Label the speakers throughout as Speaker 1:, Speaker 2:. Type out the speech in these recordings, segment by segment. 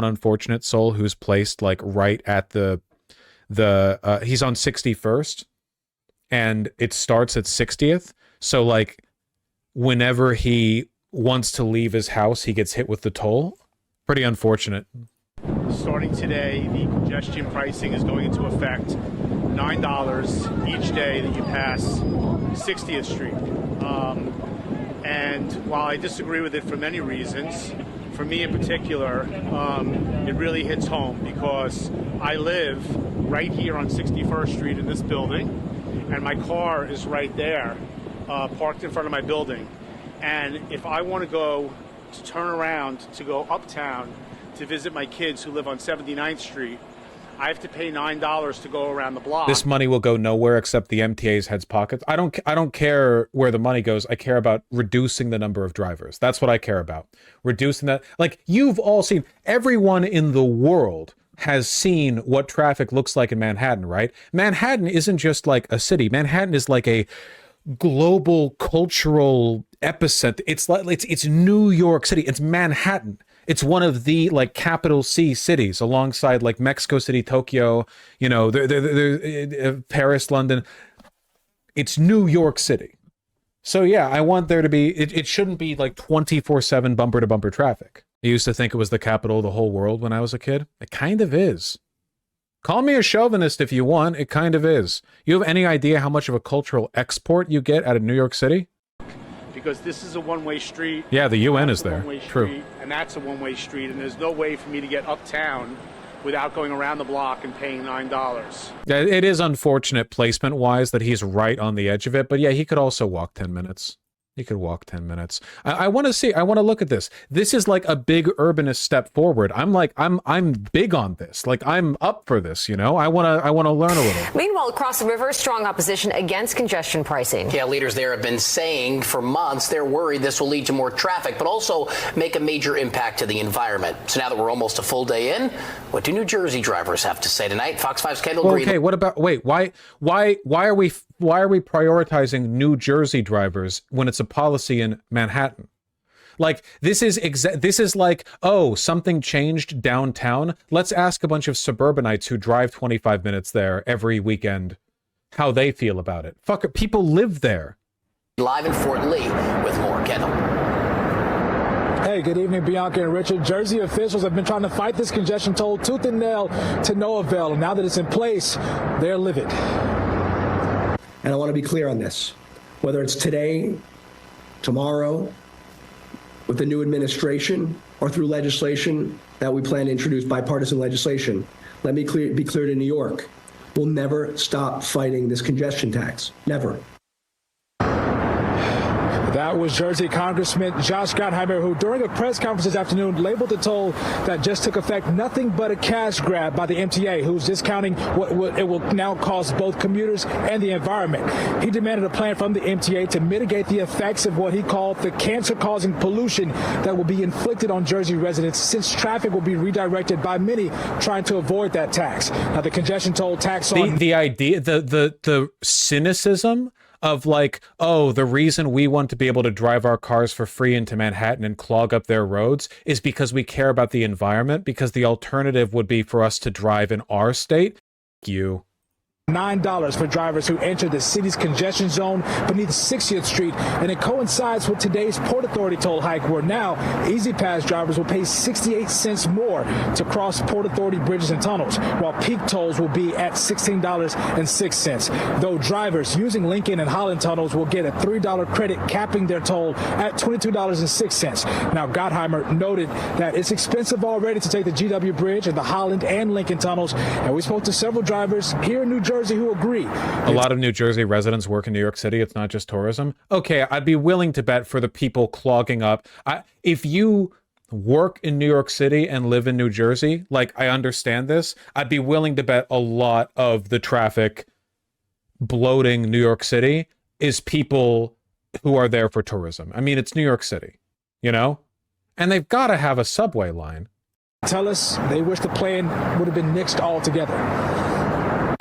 Speaker 1: unfortunate soul who's placed like right at the he's on 61st and it starts at 60th. So like whenever he wants to leave his house, he gets hit with the toll. Pretty unfortunate.
Speaker 2: Starting today, the congestion pricing is going into effect. $9 each day that you pass 60th Street. And while I disagree with it for many reasons, for me in particular, it really hits home because I live right here on 61st Street in this building, and my car is right there, parked in front of my building. And if I want to turn around to go uptown to visit my kids who live on 79th Street, I have to pay $9 to go around the block.
Speaker 1: This money will go nowhere except the MTA's heads pockets. I don't care where the money goes. I care about reducing the number of drivers. That's what I care about. Reducing that. Like, you've all seen, everyone in the world has seen what traffic looks like in Manhattan, right? Manhattan isn't just like a city. Manhattan is like a global cultural epicenter. It's New York City. It's Manhattan. It's one of the like capital C cities alongside like Mexico City, Tokyo, you know, Paris, London. It's New York City. So yeah, I want there to be, it shouldn't be like 24/7 bumper to bumper traffic. I used to think it was the capital of the whole world when I was a kid. It kind of is. Call me a chauvinist if you want. It kind of is. You have any idea how much of a cultural export you get out of New York City?
Speaker 2: Because this is a one-way street.
Speaker 1: Yeah, the UN is there.
Speaker 2: True. And that's a one-way street, and there's no way for me to get uptown without going around the block and paying $9.
Speaker 1: It is unfortunate placement-wise that he's right on the edge of it, but yeah, he could also walk 10 minutes. He could walk 10 minutes. I want to look at this. This is like a big urbanist step forward. I'm big on this. Like, I'm up for this, you know? I want to learn a little.
Speaker 3: Meanwhile, across the river, strong opposition against congestion pricing.
Speaker 4: Yeah, leaders there have been saying for months they're worried this will lead to more traffic, but also make a major impact to the environment. So now that we're almost a full day in, what do New Jersey drivers have to say tonight? Fox 5's Kendall Green.
Speaker 1: Okay, what about, wait, why are we prioritizing New Jersey drivers when it's a policy in Manhattan? Like, this is like, oh, something changed downtown. Let's ask a bunch of suburbanites who drive 25 minutes there every weekend how they feel about it. Fuck it, people live there.
Speaker 4: Live in Fort Lee with more. Kendall.
Speaker 5: Hey, good evening, Bianca and Richard. Jersey officials have been trying to fight this congestion toll tooth and nail to no avail. And now that it's in place, they're livid.
Speaker 6: And I want to be clear on this. Whether it's today, tomorrow, with the new administration, or through legislation that we plan to introduce, bipartisan legislation, let me be clear to New York. We'll never stop fighting this congestion tax. Never.
Speaker 5: That was Jersey Congressman Josh Gottheimer, who during a press conference this afternoon labeled the toll that just took effect nothing but a cash grab by the MTA, who's discounting what it will now cost both commuters and the environment. He demanded a plan from the MTA to mitigate the effects of what he called the cancer-causing pollution that will be inflicted on Jersey residents, since traffic will be redirected by many trying to avoid that tax. Now, the congestion toll tax on
Speaker 1: the idea, the cynicism of like, oh, the reason we want to be able to drive our cars for free into Manhattan and clog up their roads is because we care about the environment, because the alternative would be for us to drive in our state. You.
Speaker 5: $9 for drivers who enter the city's congestion zone beneath 60th Street, and it coincides with today's Port Authority toll hike, where now Easy Pass drivers will pay 68 cents more to cross Port Authority bridges and tunnels, while peak tolls will be at $16.06. Though drivers using Lincoln and Holland tunnels will get a $3 credit, capping their toll at $22.06. Now, Gottheimer noted that it's expensive already to take the GW Bridge and the Holland and Lincoln tunnels, and we spoke to several drivers here in New Jersey who agree.
Speaker 1: A lot of New Jersey residents work in New York City. It's not just tourism. Okay, I'd be willing to bet for the people clogging up. If you work in New York City and live in New Jersey, like, I understand this. I'd be willing to bet a lot of the traffic bloating New York City is people who are there for tourism. I mean, it's New York City, you know? And they've got to have a subway line.
Speaker 5: Tell us they wish the plan would have been nixed altogether.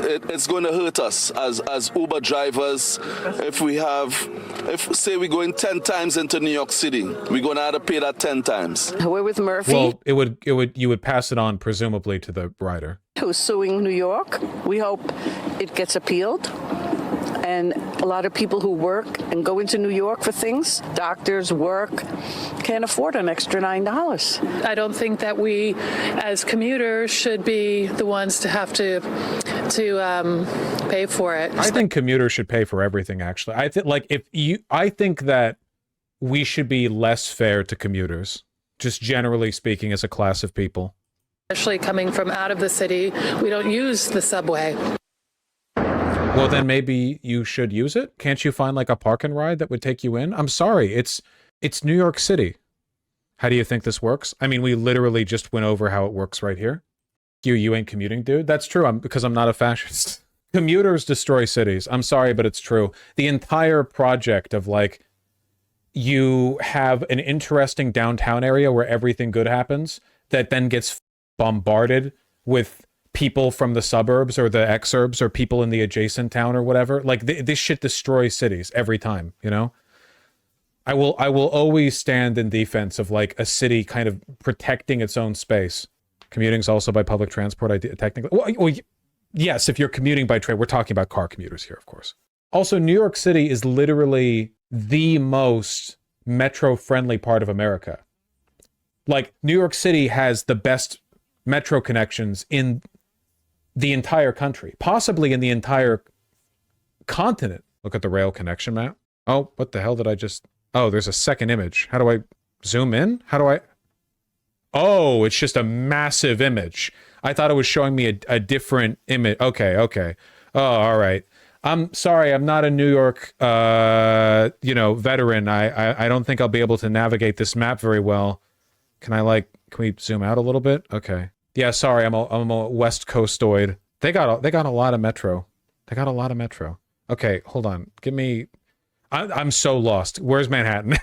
Speaker 7: it's going to hurt us as Uber drivers. If say we're going 10 times into New York City, we're going to have to pay that 10 times.
Speaker 8: We're with Murphy.
Speaker 1: Well, you would pass it on presumably to the rider.
Speaker 8: Who's suing New York. We hope it gets appealed. And a lot of people who work and go into New York for things, doctors, work, can't afford an extra $9.
Speaker 9: I don't think that we, as commuters, should be the ones to have to pay for it.
Speaker 1: I think commuters should pay for everything. Actually, I think that we should be less fair to commuters, just generally speaking, as a class of people.
Speaker 9: Especially coming from out of the city, we don't use the subway.
Speaker 1: Well, then maybe you should use it. Can't you find like a park and ride that would take you in? I'm sorry, it's New York City. How do you think this works? I mean, we literally just went over how it works right here. You ain't commuting, dude. That's true. Because I'm not a fascist. Commuters destroy cities. I'm sorry, but it's true. The entire project of like, you have an interesting downtown area where everything good happens that then gets bombarded with people from the suburbs or the exurbs or people in the adjacent town or whatever. Like this shit destroys cities every time, you know? I will always stand in defense of like a city kind of protecting its own space. Commuting's also by public transport, technically. Well, yes, if you're commuting by train, we're talking about car commuters here, of course. Also, New York City is literally the most metro-friendly part of America. Like, New York City has the best metro connections in the entire country, possibly in the entire continent. Look at the rail connection map. Oh, what the hell did I just... Oh, there's a second image. How do I zoom in? How do I... Oh, it's just a massive image. I thought it was showing me a different image. Okay. Oh, all right. I'm sorry, I'm not a New York, veteran. I don't think I'll be able to navigate this map very well. Can we zoom out a little bit? Okay. Yeah, sorry, I'm a West Coastoid. They got a lot of metro. Okay, hold on. I'm so lost. Where's Manhattan?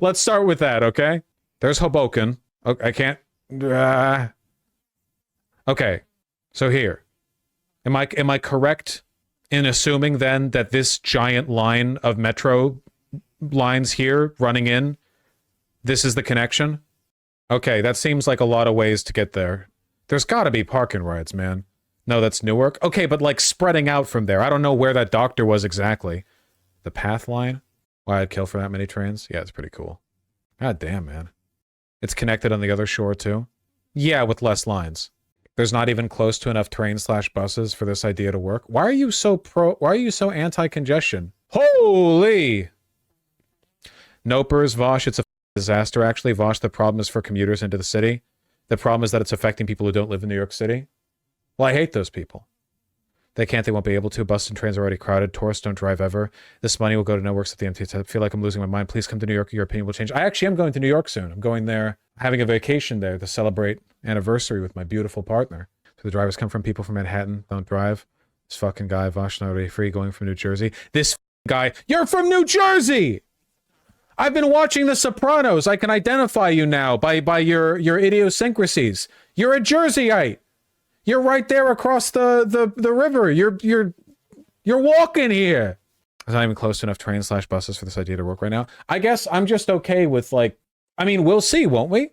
Speaker 1: Let's start with that, okay? There's Hoboken. Okay, I can't. Okay, so here. Am I correct in assuming then that this giant line of metro lines here running in, this is the connection? Okay, that seems like a lot of ways to get there. There's gotta be park and rides, man. No, that's Newark. Okay, but like spreading out from there. I don't know where that doctor was exactly. The path line? Why I'd kill for that many trains? Yeah, it's pretty cool. God damn, man. It's connected on the other shore too? Yeah, with less lines. There's not even close to enough trains/buses for this idea to work. Why are you so anti-congestion? Holy! Nopers, Vosh, it's a disaster actually. Vosh, the problem is for commuters into the city. The problem is that it's affecting people who don't live in New York City. Well, I hate those people. They won't be able to. Bus and trains are already crowded. Tourists don't drive ever. This money will go to no works at the MTA. I feel like I'm losing my mind. Please come to New York. Your opinion will change. I actually am going to New York soon. I'm going there, having a vacation there to celebrate anniversary with my beautiful partner. So the drivers come from people from Manhattan. Don't drive. This fucking guy, Vosh, not already free, going from New Jersey. This guy, you're from New Jersey! I've been watching The Sopranos. I can identify you now by your idiosyncrasies. You're a Jerseyite. You're right there across the river. You're walking here. There's not even close to enough trains/buses for this idea to work right now. I guess I'm just okay with we'll see, won't we?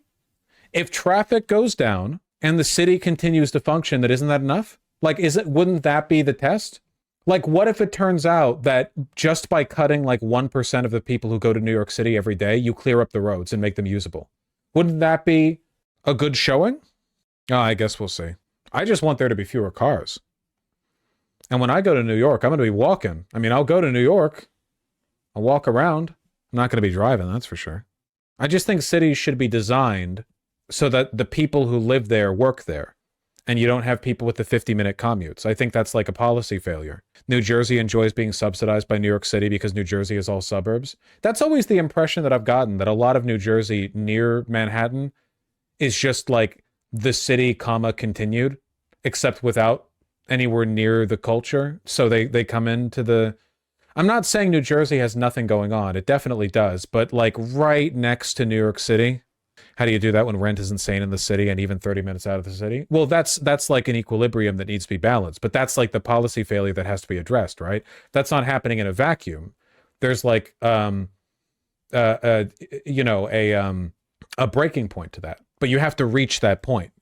Speaker 1: If traffic goes down and the city continues to function, isn't that enough? Wouldn't that be the test? What if it turns out that just by cutting 1% of the people who go to New York City every day, you clear up the roads and make them usable? Wouldn't that be a good showing? Oh, I guess we'll see. I just want there to be fewer cars. And when I go to New York, I'm going to be walking. I mean, I'll go to New York. I'll walk around. I'm not going to be driving, that's for sure. I just think cities should be designed so that the people who live there work there. And you don't have people with the 50-minute commutes. I think that's like a policy failure. New Jersey enjoys being subsidized by New York City because New Jersey is all suburbs. That's always the impression that I've gotten, that a lot of New Jersey near Manhattan is just like the city, continued, except without anywhere near the culture. So they come into the... I'm not saying New Jersey has nothing going on. It definitely does. But right next to New York City, How do you do that when rent is insane in the city and even 30 minutes out of the city? Well, that's like an equilibrium that needs to be balanced, but that's like the policy failure that has to be addressed, right? That's not happening in a vacuum. There's like you know, a breaking point to that, but you have to reach that point.